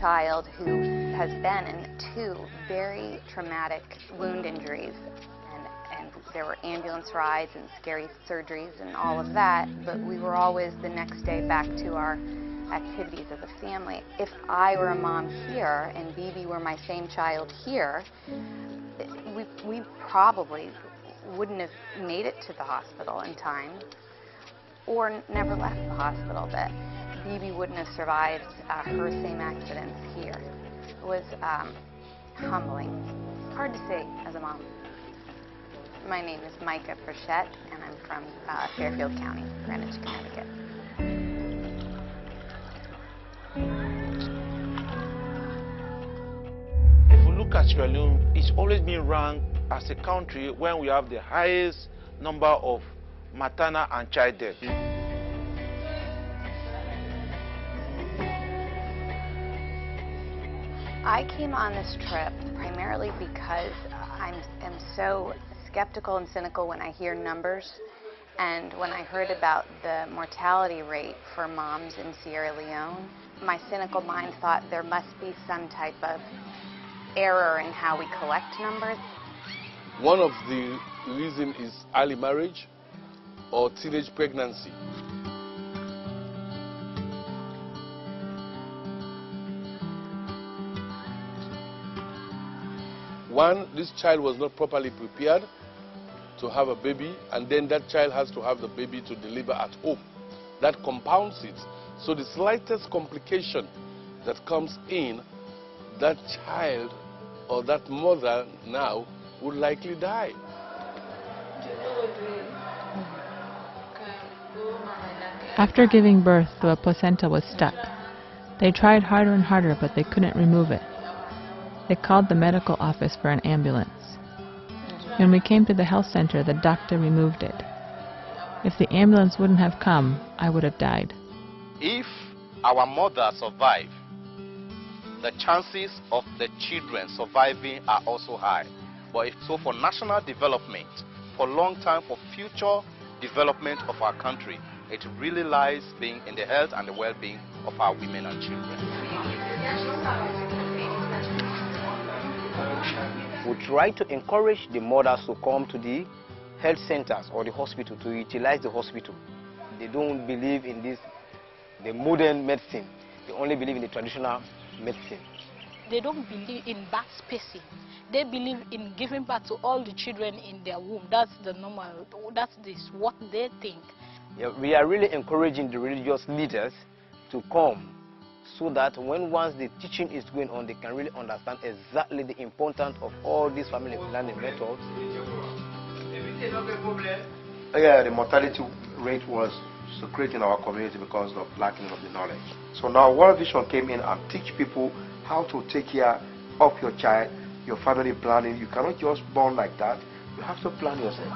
child who has been in 2 very traumatic wound injuries. And there were ambulance rides and scary surgeries and all of that, but we were always the next day back to our activities as a family. If I were a mom here and Bibi were my same child here, we probably wouldn't have made it to the hospital in time or never left the hospital, that Bibi wouldn't have survived her same accidents here. It was humbling. Hard to say as a mom. My name is Micah Frechette, and I'm from Fairfield County, Greenwich, Connecticut. If we look at Sierra Leone, it's always been ranked as a country when we have the highest number of maternal and child deaths. I came on this trip primarily because I'm so skeptical and cynical when I hear numbers, and when I heard about the mortality rate for moms in Sierra Leone, my cynical mind thought there must be some type of error in how we collect numbers. One of the reasons is early marriage or teenage pregnancy. One, this child was not properly prepared to have a baby, and then that child has to have the baby to deliver at home. That compounds it. So the slightest complication that comes in, that child or that mother now would likely die. After giving birth, the placenta was stuck. They tried harder and harder, but they couldn't remove it. They called the medical office for an ambulance. When we came to the health center, the doctor removed it. If the ambulance wouldn't have come, I would have died. If our mother survived, the chances of the children surviving are also high. But so for national development, for long time, for future development of our country, it really lies being in the health and the well-being of our women and children. We try to encourage the mothers to come to the health centers or the hospital to utilize the hospital. They don't believe in the modern medicine. They only believe in the traditional medicine. They don't believe in birth spacing. They believe in giving birth to all the children in their womb. That's the normal, what they think. Yeah, we are really encouraging the religious leaders to come so that once the teaching is going on, they can really understand exactly the importance of all these family planning methods. Yeah, the mortality rate was secret in our community because of lacking of the knowledge. So now World Vision came in and teach people how to take care of your child, your family planning. You cannot just born like that. You have to plan yourself.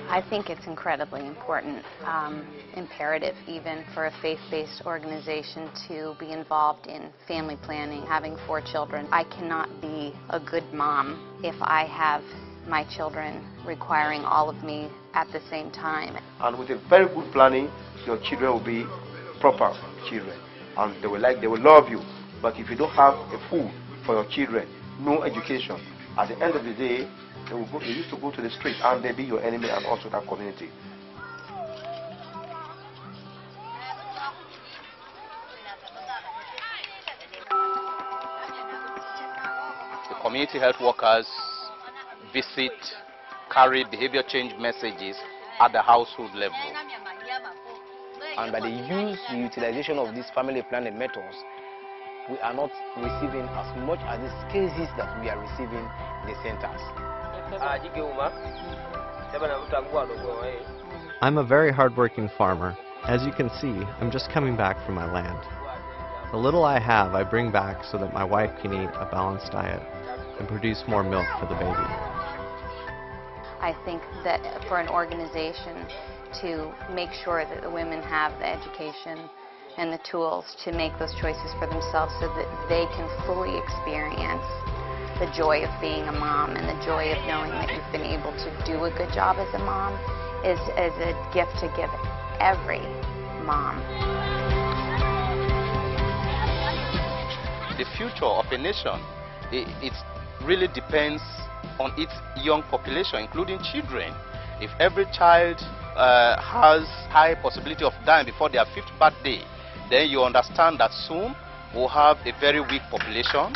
I think it's incredibly important, imperative even for a faith-based organization to be involved in family planning, having 4 children. I cannot be a good mom if I have my children requiring all of me at the same time. And with a very good planning, your children will be proper children, and they will love you. But if you don't have a food for your children, no education, at the end of the day, they used to go to the street and they be your enemy and also that community. The community health workers visit, carry behavior change messages at the household level. And by the utilization of these family planning methods, we are not receiving as much as these cases that we are receiving in the centers. I'm a very hardworking farmer. As you can see, I'm just coming back from my land. The little I have, I bring back so that my wife can eat a balanced diet and produce more milk for the baby. I think that for an organization to make sure that the women have the education and the tools to make those choices for themselves so that they can fully experience the joy of being a mom and the joy of knowing that you've been able to do a good job as a mom is a gift to give it. every mom. The future of a nation, it really depends on its young population, including children. If every child has high possibility of dying before their 5th birthday, then you understand that soon we'll have a very weak population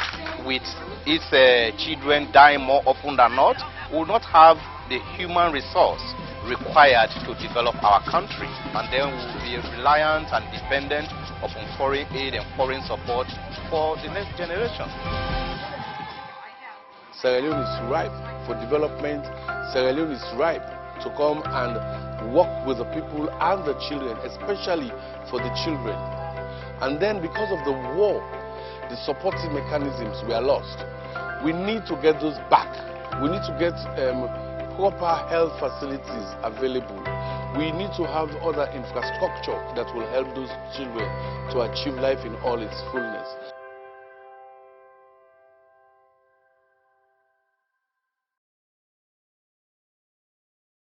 with its children dying more often than not. We will not have the human resource required to develop our country, and then we will be reliant and dependent upon foreign aid and foreign support for the next generation. Sierra Leone is ripe for development. Sierra Leone is ripe to come and work with the people and the children, especially for the children. And then because of the war, the supporting mechanisms were lost. We need to get those back. We need to get proper health facilities available. We need to have other infrastructure that will help those children to achieve life in all its fullness.